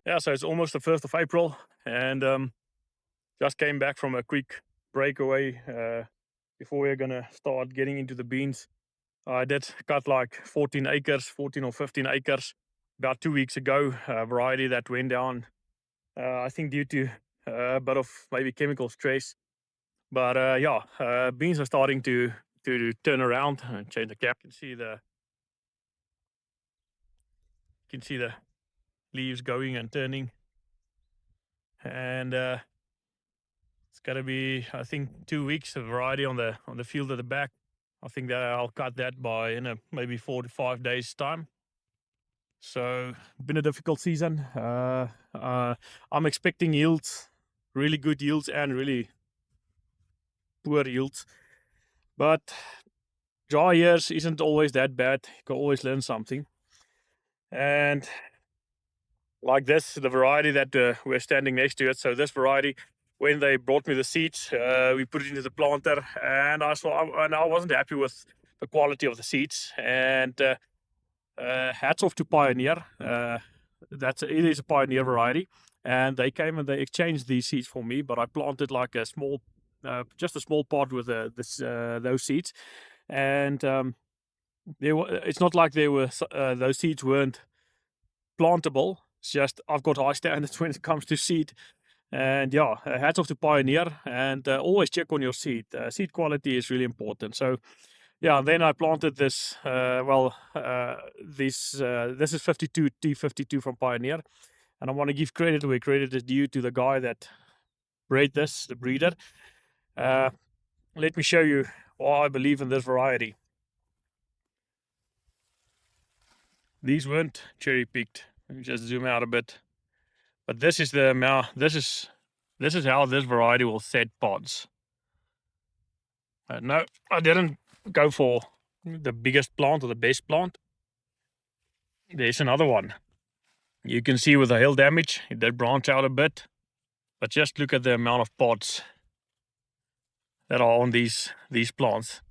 Yeah, so it's almost the 1st of April, and just came back from a quick breakaway before we're gonna start getting into the beans. I did cut like 14 acres, 14 or 15 acres about 2 weeks ago. A variety that went down, I think, due to a bit of maybe chemical stress. But yeah, beans are starting to turn around and change the cap. You can see the leaves going and turning, and it's gonna be, I think, 2 weeks of variety on the field at the back. I think that I'll cut that by maybe 4 to 5 days time. So been a difficult season. I'm expecting yields, really good yields and really poor yields. But dry years isn't always that bad. You can always learn something. And like this, the variety that we're standing next to it. So this variety, when they brought me the seeds, we put it into the planter, and I wasn't happy with the quality of the seeds. And hats off to Pioneer. It is a Pioneer variety, and they came and they exchanged these seeds for me. But I planted like a small, just a small pot with those seeds, and it's not like those seeds weren't plantable. It's just I've got high standards when it comes to seed. And yeah, hats off to Pioneer, and always check on your seed. Seed quality is really important. So yeah, then I planted this. This is 52 T52 from Pioneer, and I want to give credit where credit is due to the guy that bred this, the breeder. Let me show you why I believe in this variety. These weren't cherry picked. Let me just zoom out a bit. But this is the amount. This is how this variety will set pods. No, I didn't go for the biggest plant or the best plant. There's another one. You can see with the hail damage, it did branch out a bit. But just look at the amount of pods that are on these plants.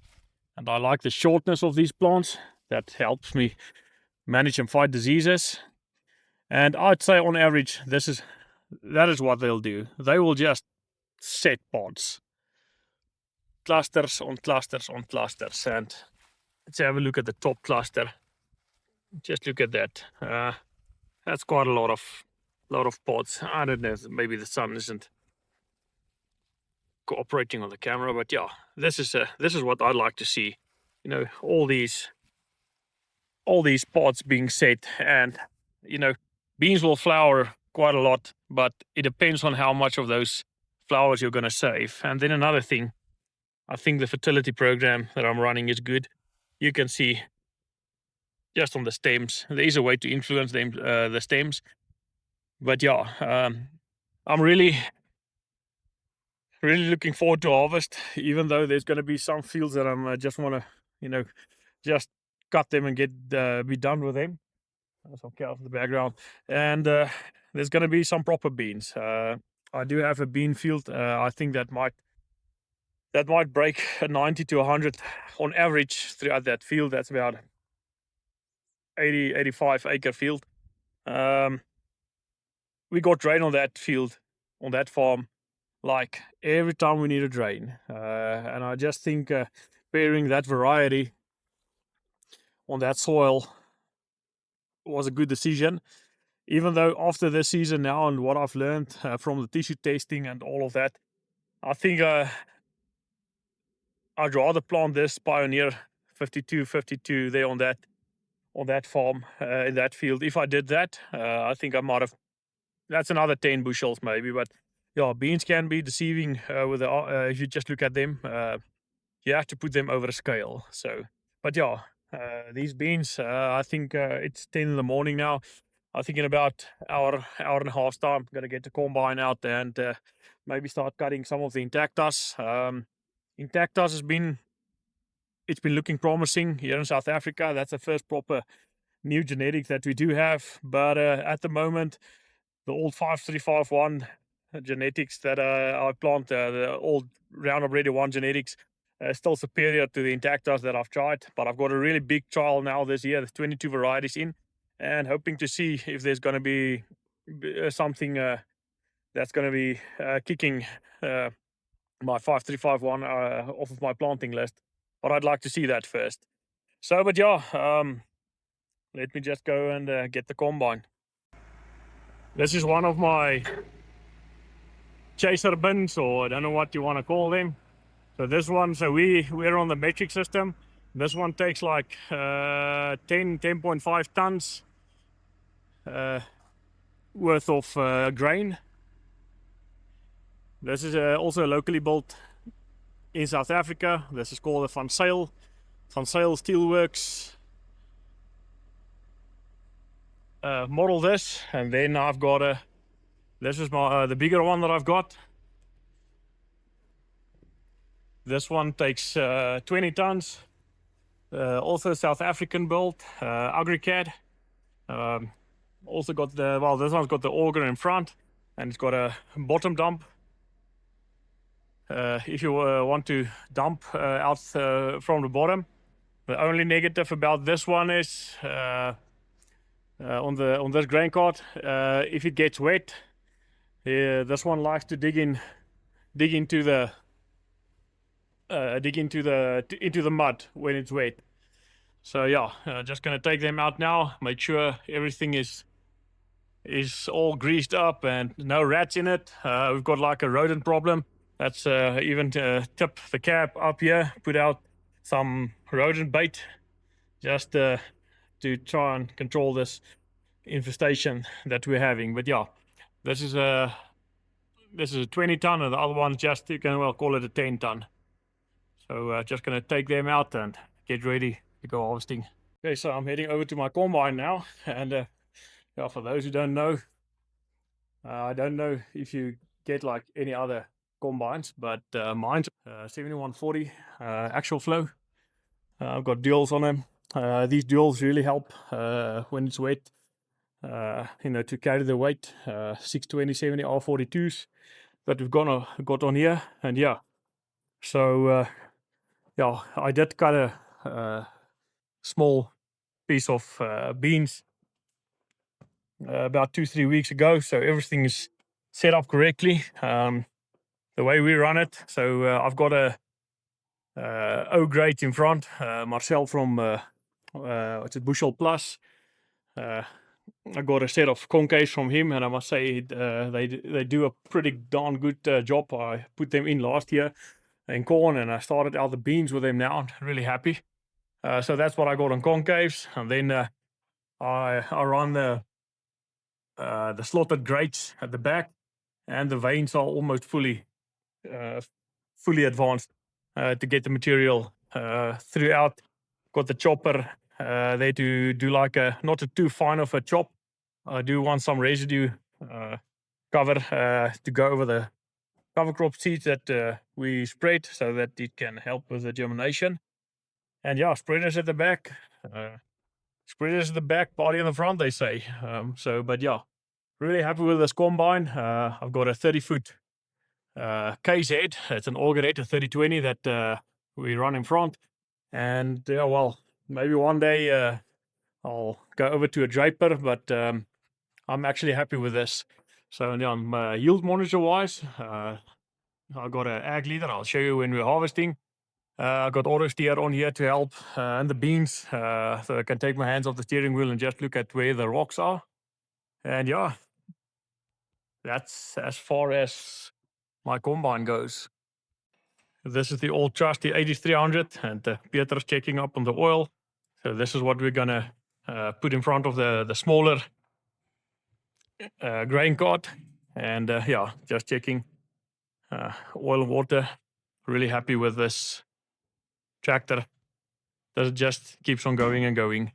And I like the shortness of these plants. That helps me manage and fight diseases. And I'd say on average, that is what they'll do. They will just set pods. Clusters on clusters on clusters. And let's have a look at the top cluster. Just look at that. That's quite a lot of pods. I don't know, maybe the sun isn't cooperating on the camera, but yeah, this is what I like to see. All these pods being set, and beans will flower quite a lot, but it depends on how much of those flowers you're going to save. And then another thing, I think the fertility program that I'm running is good. You can see just on the stems, there is a way to influence the stems. But yeah, I'm really looking forward to harvest, even though there's going to be some fields that I'm just want to, just cut them and be done with them. Some cows in the background, and there's going to be some proper beans. I do have a bean field. I think that might break a 90 to 100 on average throughout that field. That's about 85 acre field. We got rain on that field, on that farm, like every time we need a drain. And I just think pairing that variety on that soil was a good decision. Even though after this season now and what I've learned from the tissue testing and all of that, I think I'd rather plant this Pioneer 52 there on that farm in that field. If I did that, I think I might have. That's another 10 bushels maybe, but yeah, beans can be deceiving if you just look at them. You have to put them over a scale. So, but yeah, these beans, I think it's 10 in the morning now. I think in about hour and a half's time, I'm gonna get the combine out and maybe start cutting some of the Intactus. Intactus it's been looking promising here in South Africa. That's the first proper new genetic that we do have. But at the moment, the old 5351 genetics that I plant, the old Roundup Ready 1 genetics, still superior to the Intactas that I've tried. But I've got a really big trial now this year. There's 22 varieties in, and hoping to see if there's going to be something that's going to be kicking my 5351 off of my planting list. But I'd like to see that first. So, but yeah, let me just go and get the combine. This is one of my chaser bins, or I don't know what you want to call them. So this one, so we're on the metric system. This one takes like 10.5 tons worth of grain. This is also locally built in South Africa. This is called a Van Zyl Steelworks model. This, and then I've got this is my the bigger one that I've got. This one takes 20 tons. Also South African built, Agricat. Also got this one's got the auger in front, and it's got a bottom dump. If you want to dump out from the bottom. The only negative about this one is on this grain cart, if it gets wet, this one likes to dig into the mud when it's wet. So yeah, just gonna take them out now. Make sure everything is all greased up and no rats in it. We've got like a rodent problem. That's even tip the cap up here, put out some rodent bait, just to try and control this infestation that we're having. But yeah, this is a 20 ton, and the other one just, you can well call it a 10 ton. So just gonna take them out and get ready to go harvesting. Okay, so I'm heading over to my combine now, and yeah, for those who don't know, I don't know if you get like any other combines, but mine's 7140 axial flow. I've got duals on them. These duals really help when it's wet, to carry the weight. 620 70 R42s that we've got on here, and yeah, so yeah, I did cut a small piece of beans about 2-3 weeks ago, so everything is set up correctly. The way we run it, so I've got a O grade in front, Marcel from what's it, Bushel Plus. I got a set of concaves from him, and I must say they do a pretty darn good job. I put them in last year in corn, and I started out the beans with them now. I'm really happy. So that's what I got on concaves, and then I run the slotted grates at the back, and the veins are almost fully advanced to get the material throughout. Got the chopper there to do like not too fine of a chop. I do want some residue cover to go over the cover crop seeds that we spread, so that it can help with the germination. And yeah, spreaders at the back, body in the front, they say. But yeah, really happy with this combine. I've got a 30-foot case head. It's an auger head, a 3020 that we run in front. And yeah, well, maybe one day I'll go over to a draper, but I'm actually happy with this. So on yield monitor wise, I got an ag leader. I'll show you when we're harvesting. I got auto steer on here to help, and the beans, so I can take my hands off the steering wheel and just look at where the rocks are. And yeah, that's as far as my combine goes. This is the old trusty 8300, and Peter's checking up on the oil. So this is what we're gonna put in front of the smaller grain cart, and yeah, just checking oil and water. Really happy with this tractor. That just keeps on going and going.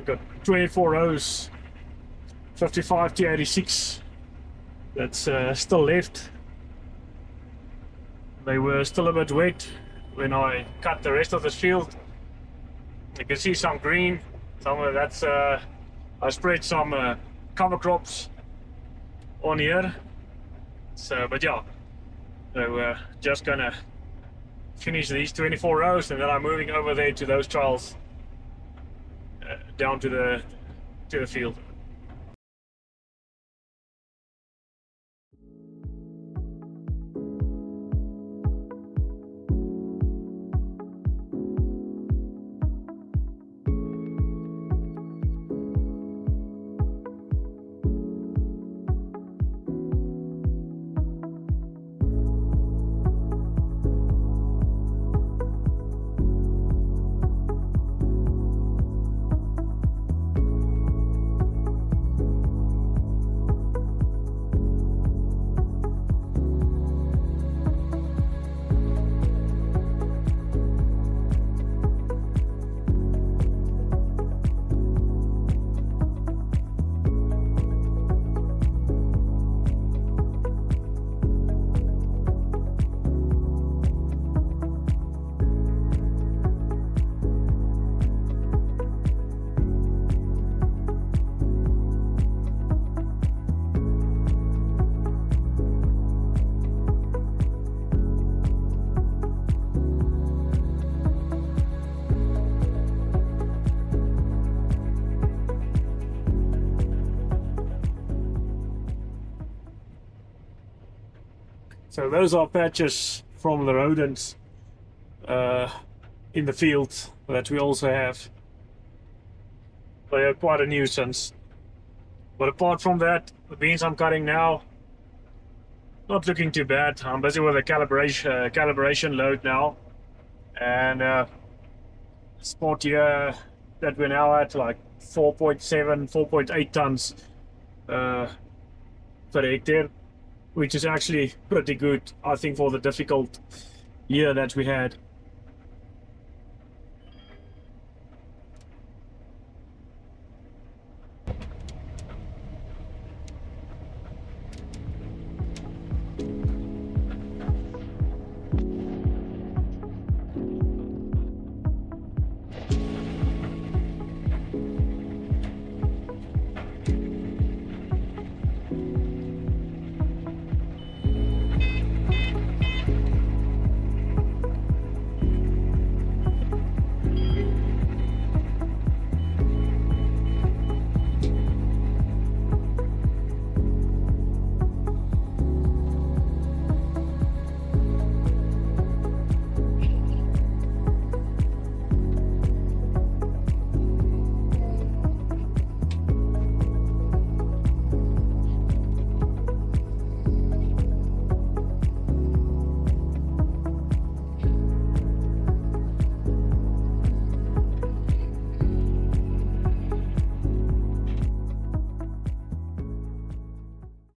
we've got 24 rows, 55 to 86 that's still left. They were still a bit wet when I cut the rest of this field. You can see some green, some of that's I spread some cover crops on here. So, but yeah, so we're just gonna finish these 24 rows, and then I'm moving over there to those trials down to the field. So those are patches from the rodents in the field that we also have. They are quite a nuisance. But apart from that, the beans I'm cutting now, not looking too bad. I'm busy with a calibration load now. And spot here that we're now at like 4.7, 4.8 tons per hectare, which is actually pretty good, I think, for the difficult year that we had.